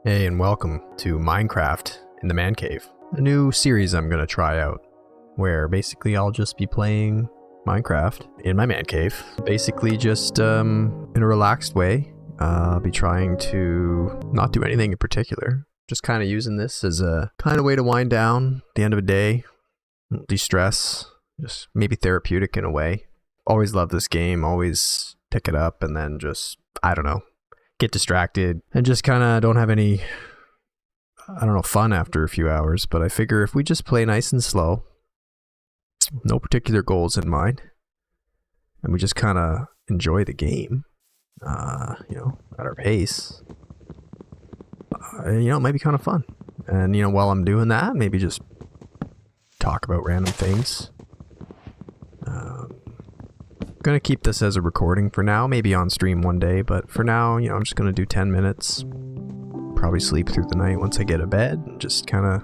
Hey, and welcome to Minecraft in the Man Cave, a new series I'm going to try out, where basically I'll just be playing Minecraft in my man cave, basically just in a relaxed way. I'll be trying to not do anything in particular, just kind of using this as a kind of way to wind down at the end of a day, de-stress, just maybe therapeutic in a way. Always love this game, always pick it up and then just, I don't know, get distracted and just kind of don't have any, fun after a few hours. But I figure if we just play nice and slow, no particular goals in mind, and we just kind of enjoy the game, at our pace, it might be kind of fun. And, while I'm doing that, maybe just talk about random things. Gonna keep this as a recording for now, maybe on stream one day, but for now, I'm just gonna do 10 minutes, probably sleep through the night once I get to bed, and just kind of,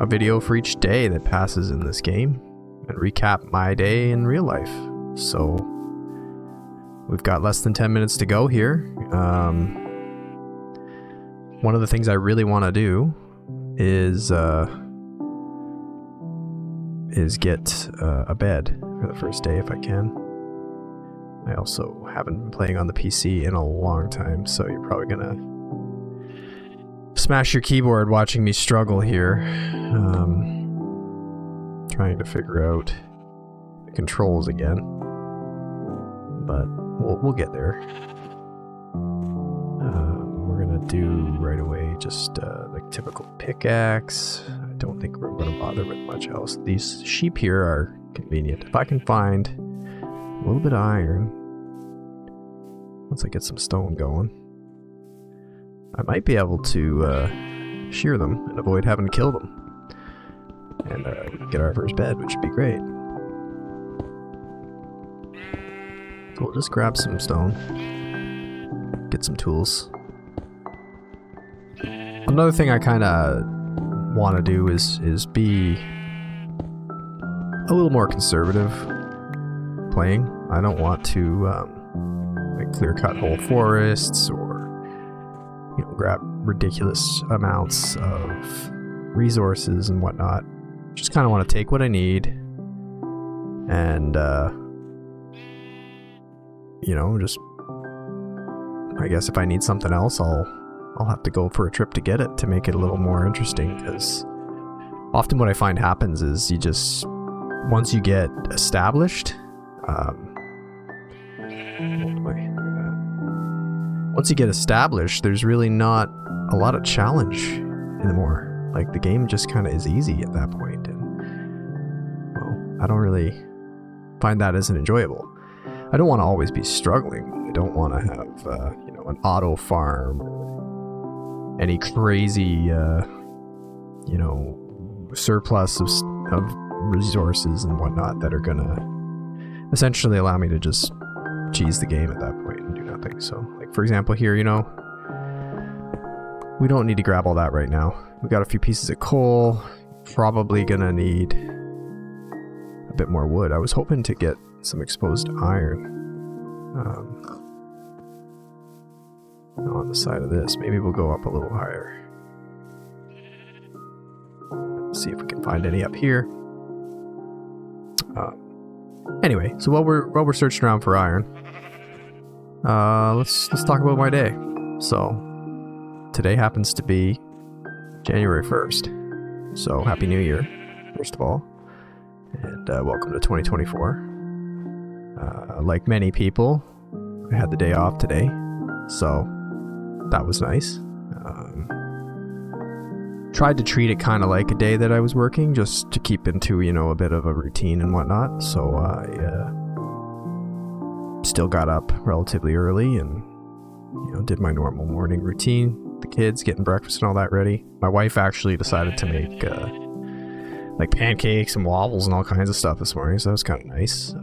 a video for each day that passes in this game, and recap my day in real life. So, we've got less than 10 minutes to go here. One of the things I really want to do is get a bed for the first day if I can. I also haven't been playing on the PC in a long time, so you're probably gonna smash your keyboard watching me struggle here, trying to figure out the controls again, but we'll get there. We're gonna do right away just like typical pickaxe. I don't think we're gonna bother with much else. These sheep here are convenient. If I can find a little bit of iron, once I get some stone going, I might be able to shear them and avoid having to kill them. And we can get our first bed, which would be great. So we'll just grab some stone, get some tools. Another thing I kind of want to do is be a little more conservative playing. I don't want to clear cut whole forests or grab ridiculous amounts of resources and whatnot. Just kind of want to take what I need and just, I guess if I need something else, I'll have to go for a trip to get it to make it a little more interesting, because often what I find happens is once you get established, there's really not a lot of challenge anymore. Like, the game just kind of is easy at that point, and I don't really find that as enjoyable. I don't want to always be struggling. I don't want to have an auto farm, or any crazy surplus of resources and whatnot that are gonna essentially allow me to just cheese the game at that point and do nothing. So, like, for example here, we don't need to grab all that right now. We got a few pieces of coal, probably gonna need a bit more wood. I was hoping to get some exposed iron on the side of this. Maybe we'll go up a little higher. See if we can find any up here. Anyway, so while we're searching around for iron, let's talk about my day. So today happens to be January 1st. So Happy New Year, first of all, and welcome to 2024. Like many people, I had the day off today, so that was nice. Tried to treat it kind of like a day that I was working, just to keep into, a bit of a routine and whatnot. So I still got up relatively early and, did my normal morning routine. The kids getting breakfast and all that ready. My wife actually decided to make pancakes and waffles and all kinds of stuff this morning, so that was kind of nice.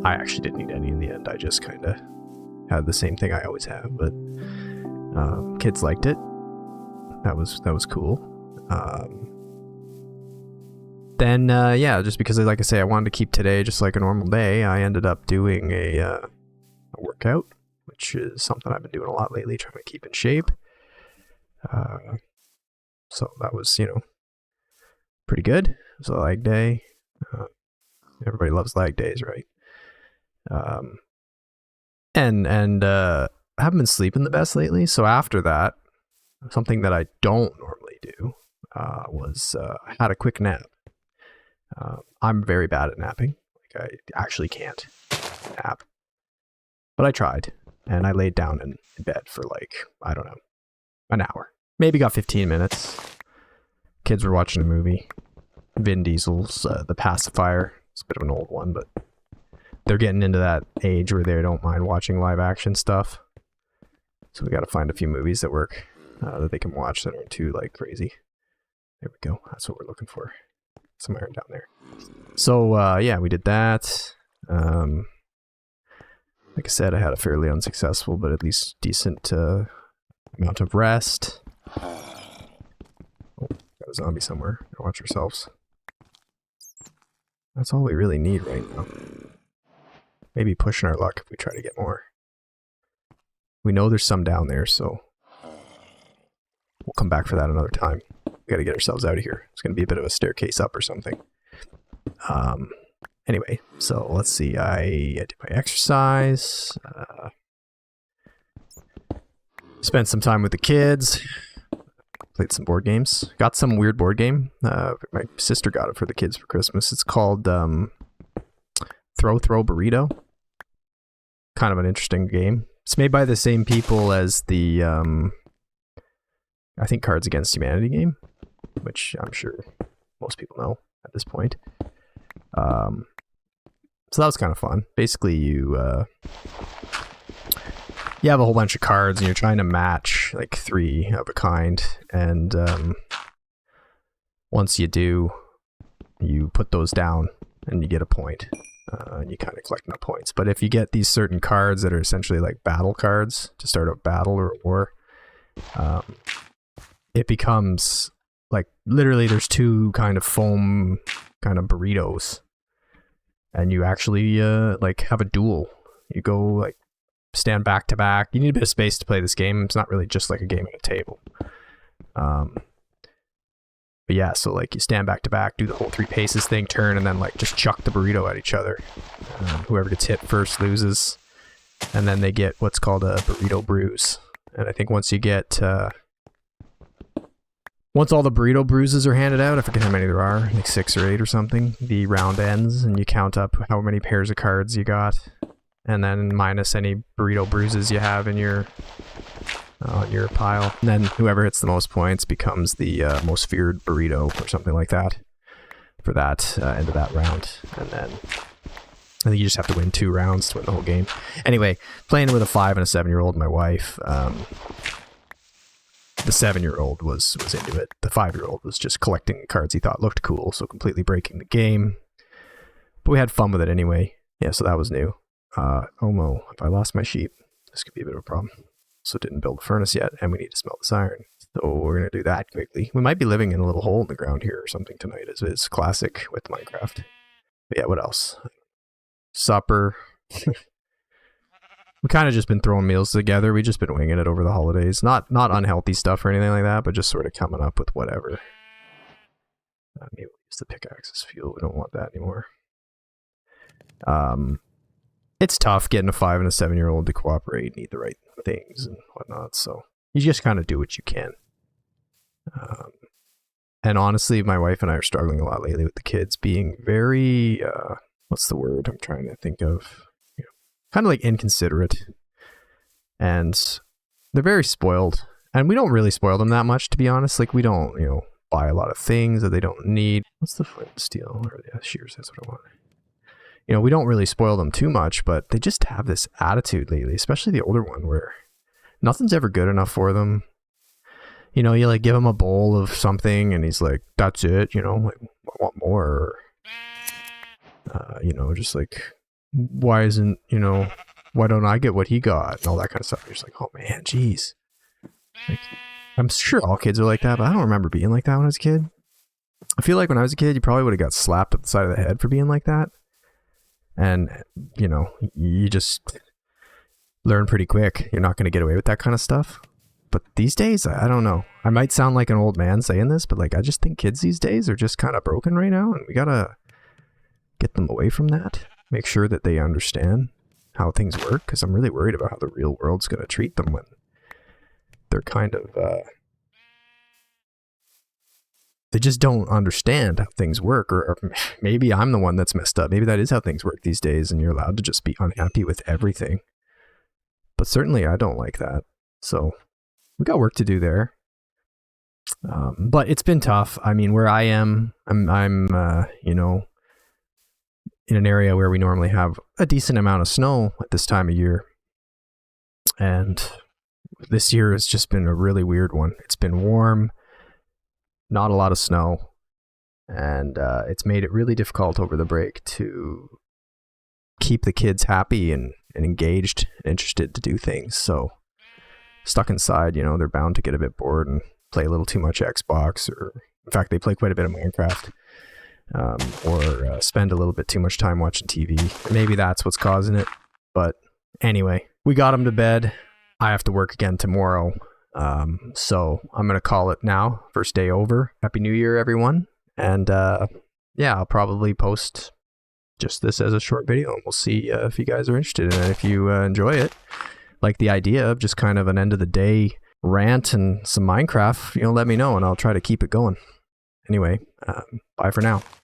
I actually didn't eat any in the end. I just kind of had the same thing I always have, but kids liked it. That was cool. Then just because, like I say, I wanted to keep today just like a normal day, I ended up doing a workout, which is something I've been doing a lot lately, trying to keep in shape. So that was, pretty good. It was a leg day. Everybody loves leg days, right? And I haven't been sleeping the best lately. So after that, something that I don't normally do was I had a quick nap. I'm very bad at napping. Like I actually can't nap. But I tried, and I laid down in bed for like, I don't know, an hour. Maybe got 15 minutes. Kids were watching a movie. Vin Diesel's The Pacifier. It's a bit of an old one, but they're getting into that age where they don't mind watching live action stuff. So we got to find a few movies that work, that they can watch that aren't too like crazy. There we go. That's what we're looking for. Some iron down there. So yeah, we did that. Like I said, I had a fairly unsuccessful, but at least decent amount of rest. Oh, got a zombie somewhere. Gotta watch ourselves. That's all we really need right now. Maybe pushing our luck if we try to get more. We know there's some down there, so we'll come back for that another time. We gotta get ourselves out of here. It's gonna be a bit of a staircase up or something. Anyway, so let's see. I did my exercise. Spent some time with the kids. Played some board games. Got some weird board game. My sister got it for the kids for Christmas. It's called Throw Burrito. Kind of an interesting game. It's made by the same people as the I think Cards Against Humanity game, which I'm sure most people know at this point. So that was kind of fun. Basically, you have a whole bunch of cards, and you're trying to match like 3 of a kind. And once you do, you put those down, and you get a point. And you kind of collect enough points. But if you get these certain cards that are essentially like battle cards to start a battle or a war, it becomes like literally there's 2 kind of foam kind of burritos. And you actually like have a duel. You go like stand back to back. You need a bit of space to play this game. It's not really just like a game at a table. But yeah, so like you stand back to back, do the whole 3 paces thing, turn, and then like just chuck the burrito at each other. Whoever gets hit first loses. And then they get what's called a burrito bruise. And I think once you get once all the burrito bruises are handed out, I forget how many there are, like 6 or 8 or something, the round ends, and you count up how many pairs of cards you got, and then minus any burrito bruises you have in your pile. And then whoever hits the most points becomes the most feared burrito or something like that for that end of that round. And then I think you just have to win 2 rounds to win the whole game. Anyway, playing with a 5 and a 7-year-old, my wife. The 7-year-old was into it. The 5-year-old was just collecting cards he thought looked cool, so completely breaking the game. But we had fun with it anyway. Yeah, so that was new. Oh no, if I lost my sheep, this could be a bit of a problem. So didn't build a furnace yet, and we need to smelt this iron. So we're going to do that quickly. We might be living in a little hole in the ground here or something tonight, as is classic with Minecraft. But yeah, what else? Supper. We kind of just been throwing meals together. We just been winging it over the holidays. Not unhealthy stuff or anything like that, but just sort of coming up with whatever. Maybe we'll use the pickaxe as fuel. We don't want that anymore. It's tough getting a 5 and a 7-year-old to cooperate and eat the right things and whatnot. So you just kind of do what you can. And honestly, my wife and I are struggling a lot lately with the kids being very, what's the word I'm trying to think of? Kind of like inconsiderate, and they're very spoiled, and we don't really spoil them that much, to be honest. Like we don't, buy a lot of things that they don't need. What's the flint and steel or the shears? That's what I want. We don't really spoil them too much, but they just have this attitude lately, especially the older one, where nothing's ever good enough for them. You like give him a bowl of something, and he's like, "That's it," like I want more. Just like, why isn't, why don't I get what he got and all that kind of stuff. You're just like, oh man, geez. Like, I'm sure all kids are like that, but I don't remember being like that when I was a kid. I feel like when I was a kid, you probably would have got slapped up the side of the head for being like that. And, you just, learn pretty quick. You're not going to get away with that kind of stuff. But these days, I don't know. I might sound like an old man saying this, but like I just think kids these days are just kind of broken right now, and we got to get them away from that. Make sure that they understand how things work, because I'm really worried about how the real world's going to treat them when they're kind of they just don't understand how things work, or maybe I'm the one that's messed up. Maybe that is how things work these days, and you're allowed to just be unhappy with everything. But certainly I don't like that. So we got work to do there. But it's been tough. I mean, where I am, I'm you know, in an area where we normally have a decent amount of snow at this time of year. And this year has just been a really weird one. It's been warm, not a lot of snow, and it's made it really difficult over the break to keep the kids happy and engaged and interested to do things. So stuck inside, you know, they're bound to get a bit bored and play a little too much Xbox, or in fact, they play quite a bit of Minecraft, or spend a little bit too much time watching TV. Maybe that's what's causing it. But anyway, we got them to bed. I have to work again tomorrow. So I'm going to call it now. First day over. Happy New Year, everyone. And yeah, I'll probably post just this as a short video, and we'll see if you guys are interested in it. If you enjoy it, like the idea of just kind of an end of the day rant and some Minecraft, you know, let me know and I'll try to keep it going. Anyway, bye for now.